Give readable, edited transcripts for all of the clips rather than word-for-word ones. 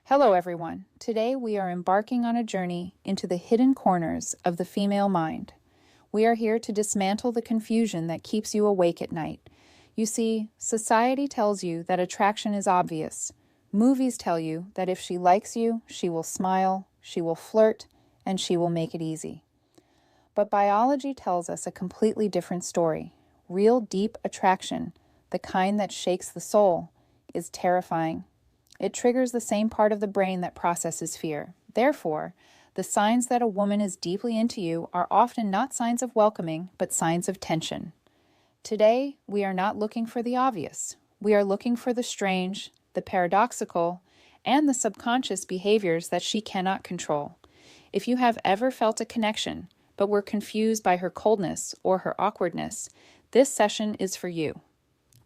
Hello, everyone. Today we are embarking on a journey into the hidden corners of the female mind. We are here to dismantle the confusion that keeps you awake at night. You see, society tells you that attraction is obvious. Movies tell you that if she likes you, she will smile, she will flirt, and she will make it easy. But biology tells us a completely different story. Real deep attraction, the kind that shakes the soul, is terrifying. It triggers the same part of the brain that processes fear. Therefore, the signs that a woman is deeply into you are often not signs of welcoming, but signs of tension. Today, we are not looking for the obvious. We are looking for the strange, the paradoxical, and the subconscious behaviors that she cannot control. If you have ever felt a connection, but were confused by her coldness or her awkwardness, this session is for you.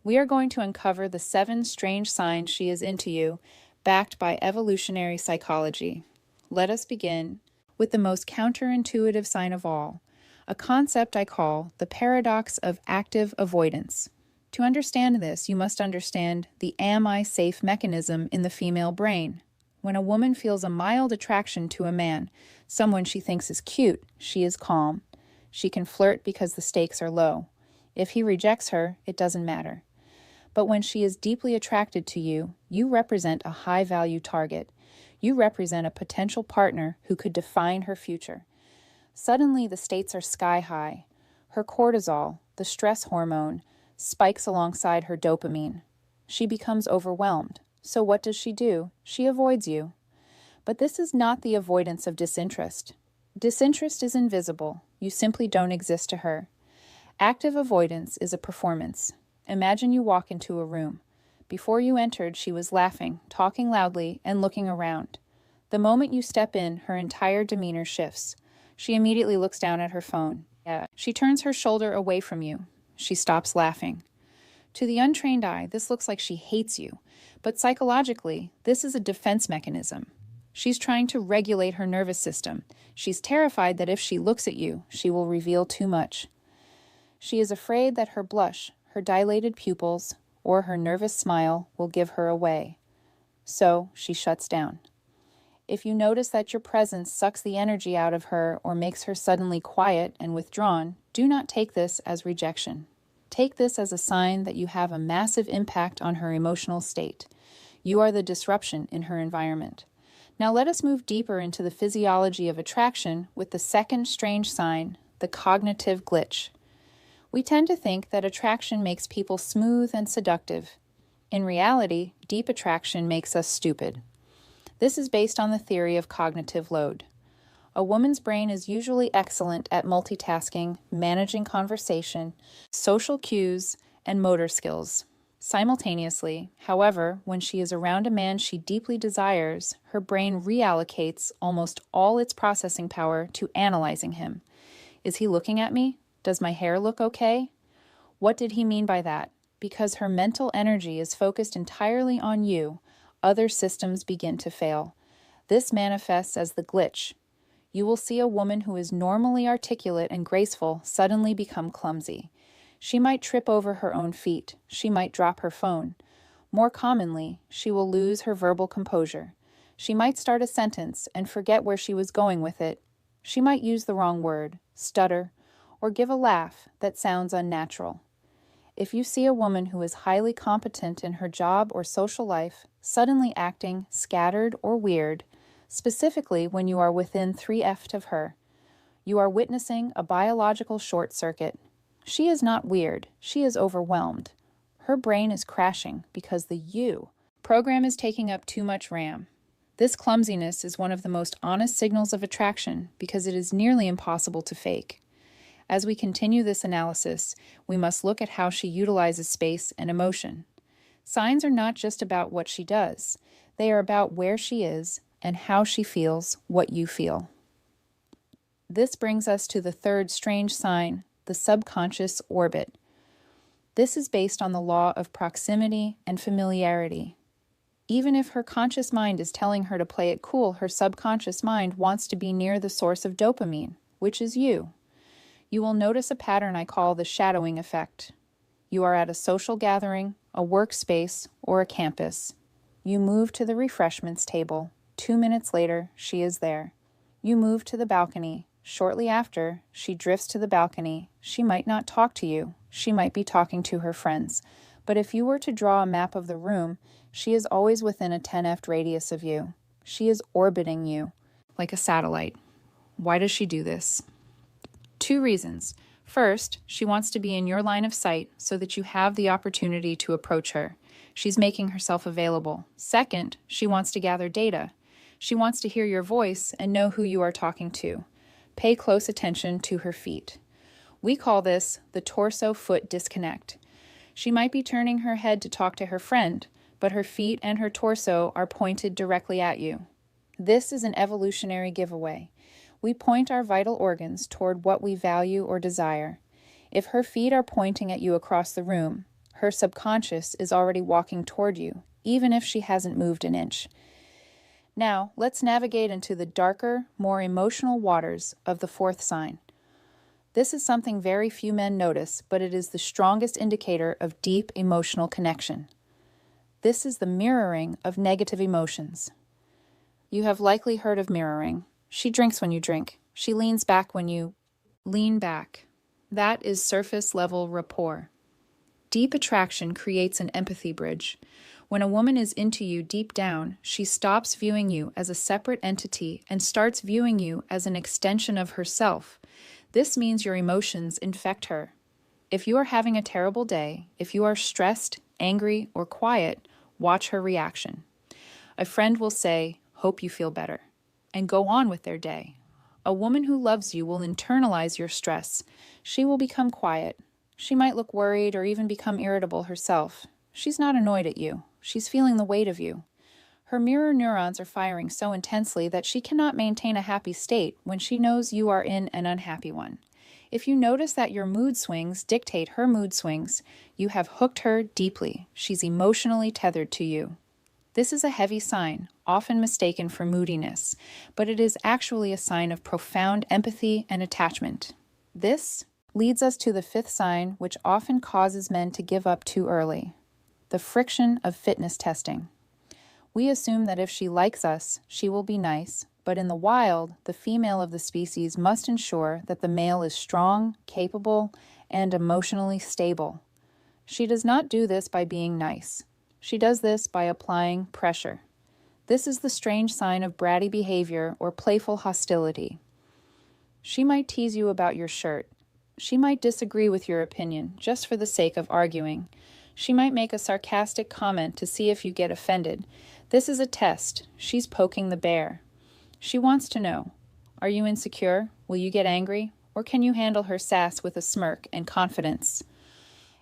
We are going to uncover the 7 strange signs she is into you, backed by evolutionary psychology. Let us begin with the most counterintuitive sign of all, a concept I call the paradox of active avoidance. To understand this, you must understand the am I safe mechanism in the female brain. When a woman feels a mild attraction to a man, someone she thinks is cute, she is calm. She can flirt because the stakes are low. If he rejects her, it doesn't matter. But when she is deeply attracted to you, you represent a high-value target. You represent a potential partner who could define her future. Suddenly, the stakes are sky high. Her cortisol, the stress hormone, spikes alongside her dopamine. She becomes overwhelmed. So what does she do? She avoids you. But this is not the avoidance of disinterest. Disinterest is invisible. You simply don't exist to her. Active avoidance is a performance. Imagine you walk into a room. Before you entered, she was laughing, talking loudly, and looking around. The moment you step in, her entire demeanor shifts. She immediately looks down at her phone. She turns her shoulder away from you. She stops laughing. To the untrained eye, this looks like she hates you. But psychologically, this is a defense mechanism. She's trying to regulate her nervous system. She's terrified that if she looks at you, she will reveal too much. She is afraid that her blush, her dilated pupils, or her nervous smile will give her away. So she shuts down. If you notice that your presence sucks the energy out of her or makes her suddenly quiet and withdrawn, do not take this as rejection. Take this as a sign that you have a massive impact on her emotional state. You are the disruption in her environment. Now let us move deeper into the physiology of attraction with the second strange sign, the cognitive glitch. We tend to think that attraction makes people smooth and seductive. In reality, deep attraction makes us stupid. This is based on the theory of cognitive load. A woman's brain is usually excellent at multitasking, managing conversation, social cues, and motor skills. Simultaneously, however, when she is around a man she deeply desires, her brain reallocates almost all its processing power to analyzing him. Is he looking at me? Does my hair look okay? What did he mean by that? Because her mental energy is focused entirely on you, other systems begin to fail. This manifests as the glitch. You will see a woman who is normally articulate and graceful suddenly become clumsy. She might trip over her own feet. She might drop her phone. More commonly, she will lose her verbal composure. She might start a sentence and forget where she was going with it. She might use the wrong word, stutter, or give a laugh that sounds unnatural. If you see a woman who is highly competent in her job or social life suddenly acting scattered or weird, specifically when you are within 3 feet of her, you are witnessing a biological short circuit. She is not weird, she is overwhelmed. Her brain is crashing because the you program is taking up too much RAM. This clumsiness is one of the most honest signals of attraction because it is nearly impossible to fake. As we continue this analysis, we must look at how she utilizes space and emotion. Signs are not just about what she does. They are about where she is and how she feels what you feel. This brings us to the third strange sign, the subconscious orbit. This is based on the law of proximity and familiarity. Even if her conscious mind is telling her to play it cool, her subconscious mind wants to be near the source of dopamine, which is you. You will notice a pattern I call the shadowing effect. You are at a social gathering, a workspace, or a campus. You move to the refreshments table. 2 minutes later, she is there. You move to the balcony. Shortly after, she drifts to the balcony. She might not talk to you. She might be talking to her friends. But if you were to draw a map of the room, she is always within a 10F radius of you. She is orbiting you, like a satellite. Why does she do this? 2 reasons. First, she wants to be in your line of sight so that you have the opportunity to approach her. She's making herself available. Second, she wants to gather data. She wants to hear your voice and know who you are talking to. Pay close attention to her feet. We call this the torso-foot disconnect. She might be turning her head to talk to her friend, but her feet and her torso are pointed directly at you. This is an evolutionary giveaway. We point our vital organs toward what we value or desire. If her feet are pointing at you across the room, her subconscious is already walking toward you, even if she hasn't moved an inch. Now, let's navigate into the darker, more emotional waters of the 4th sign. This is something very few men notice, but it is the strongest indicator of deep emotional connection. This is the mirroring of negative emotions. You have likely heard of mirroring. She drinks when you drink. She leans back when you lean back. That is surface-level rapport. Deep attraction creates an empathy bridge. When a woman is into you deep down, she stops viewing you as a separate entity and starts viewing you as an extension of herself. This means your emotions infect her. If you are having a terrible day, if you are stressed, angry, or quiet, watch her reaction. A friend will say, "Hope you feel better," and go on with their day. A woman who loves you will internalize your stress. She will become quiet. She might look worried or even become irritable herself. She's not annoyed at you. She's feeling the weight of you. Her mirror neurons are firing so intensely that she cannot maintain a happy state when she knows you are in an unhappy one. If you notice that your mood swings dictate her mood swings, you have hooked her deeply. She's emotionally tethered to you. This is a heavy sign, often mistaken for moodiness, but it is actually a sign of profound empathy and attachment. This leads us to the 5th sign, which often causes men to give up too early: the friction of fitness testing. We assume that if she likes us, she will be nice, but in the wild, the female of the species must ensure that the male is strong, capable, and emotionally stable. She does not do this by being nice. She does this by applying pressure. This is the strange sign of bratty behavior or playful hostility. She might tease you about your shirt. She might disagree with your opinion just for the sake of arguing. She might make a sarcastic comment to see if you get offended. This is a test. She's poking the bear. She wants to know, are you insecure? Will you get angry? Or can you handle her sass with a smirk and confidence?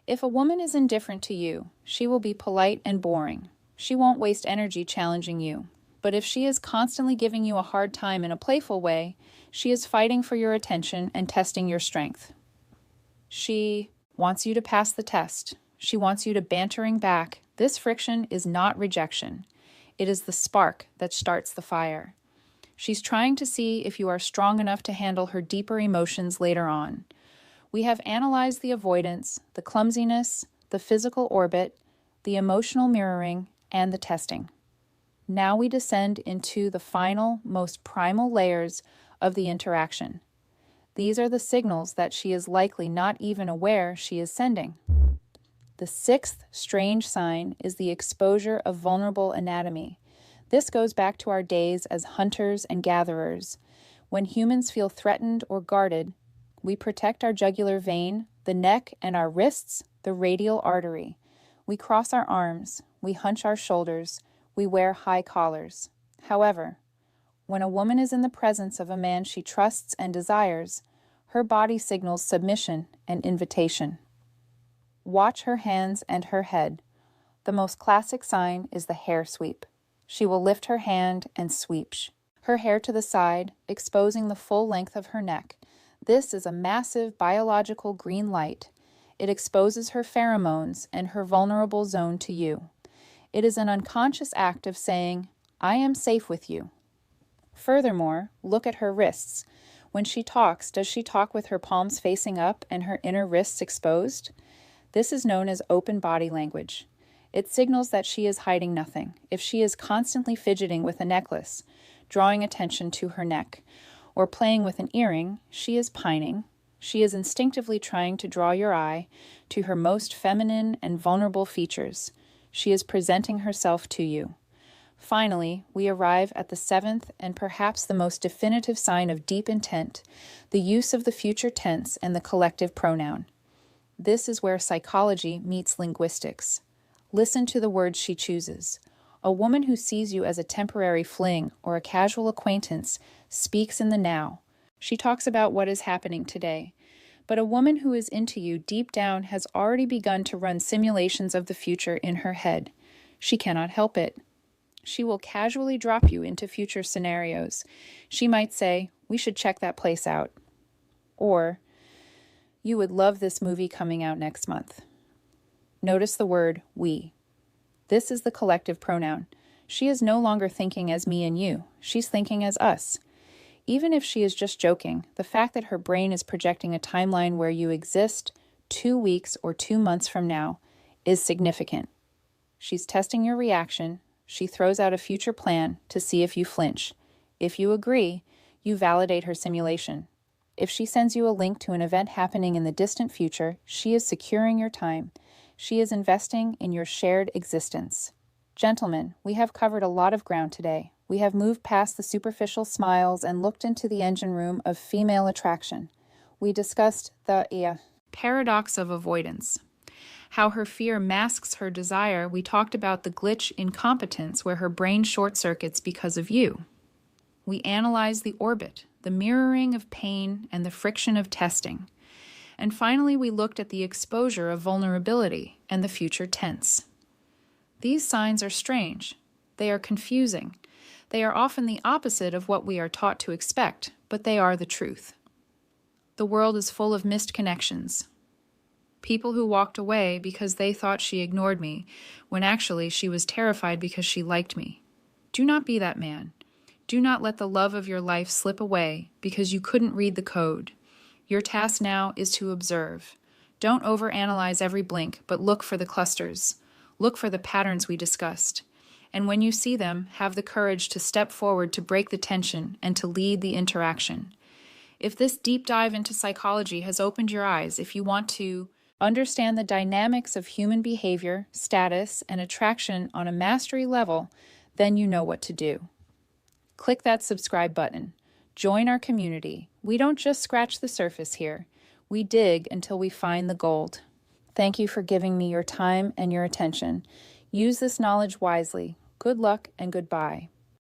If a woman is indifferent to you, she will be polite and boring. She won't waste energy challenging you. But if she is constantly giving you a hard time in a playful way, she is fighting for your attention and testing your strength. She wants you to pass the test. She wants you to bantering back. This friction is not rejection. It is the spark that starts the fire. She's trying to see if you are strong enough to handle her deeper emotions later on. We have analyzed the avoidance, the clumsiness, the physical orbit, the emotional mirroring, and the testing. Now we descend into the final, most primal layers of the interaction. These are the signals that she is likely not even aware she is sending. The 6th strange sign is the exposure of vulnerable anatomy. This goes back to our days as hunters and gatherers. When humans feel threatened or guarded, we protect our jugular vein, the neck, and our wrists, the radial artery. We cross our arms, we hunch our shoulders, we wear high collars. However, when a woman is in the presence of a man she trusts and desires, her body signals submission and invitation. Watch her hands and her head. The most classic sign is the hair sweep. She will lift her hand and sweep her hair to the side, exposing the full length of her neck. This is a massive biological green light. It exposes her pheromones and her vulnerable zone to you. It is an unconscious act of saying, "I am safe with you." Furthermore, look at her wrists. When she talks, does she talk with her palms facing up and her inner wrists exposed? This is known as open body language. It signals that she is hiding nothing. If she is constantly fidgeting with a necklace, drawing attention to her neck, or playing with an earring, she is pining. She is instinctively trying to draw your eye to her most feminine and vulnerable features. She is presenting herself to you. Finally, we arrive at the seventh and perhaps the most definitive sign of deep intent, the use of the future tense and the collective pronoun. This is where psychology meets linguistics. Listen to the words she chooses. A woman who sees you as a temporary fling or a casual acquaintance speaks in the now. She talks about what is happening today. But a woman who is into you deep down has already begun to run simulations of the future in her head. She cannot help it. She will casually drop you into future scenarios. She might say, "We should check that place out." Or, "You would love this movie coming out next month." Notice the word we. This is the collective pronoun. She is no longer thinking as me and you. She's thinking as us. Even if she is just joking, the fact that her brain is projecting a timeline where you exist 2 weeks or 2 months from now is significant. She's testing your reaction. She throws out a future plan to see if you flinch. If you agree, you validate her simulation. If she sends you a link to an event happening in the distant future, she is securing your time. She is investing in your shared existence. Gentlemen, we have covered a lot of ground today. We have moved past the superficial smiles and looked into the engine room of female attraction. We discussed the paradox of avoidance. How her fear masks her desire. We talked about the glitch in competence where her brain short circuits because of you. We analyzed the orbit, the mirroring of pain, and the friction of testing. And finally, we looked at the exposure of vulnerability and the future tense. These signs are strange. They are confusing. They are often the opposite of what we are taught to expect, but they are the truth. The world is full of missed connections. People who walked away because they thought she ignored me, when actually she was terrified because she liked me. Do not be that man. Do not let the love of your life slip away because you couldn't read the code. Your task now is to observe. Don't overanalyze every blink, but look for the clusters. Look for the patterns we discussed. And when you see them, have the courage to step forward to break the tension and to lead the interaction. If this deep dive into psychology has opened your eyes, if you want to understand the dynamics of human behavior, status, and attraction on a mastery level, then you know what to do. Click that subscribe button. Join our community. We don't just scratch the surface here. We dig until we find the gold. Thank you for giving me your time and your attention. Use this knowledge wisely. Good luck and goodbye.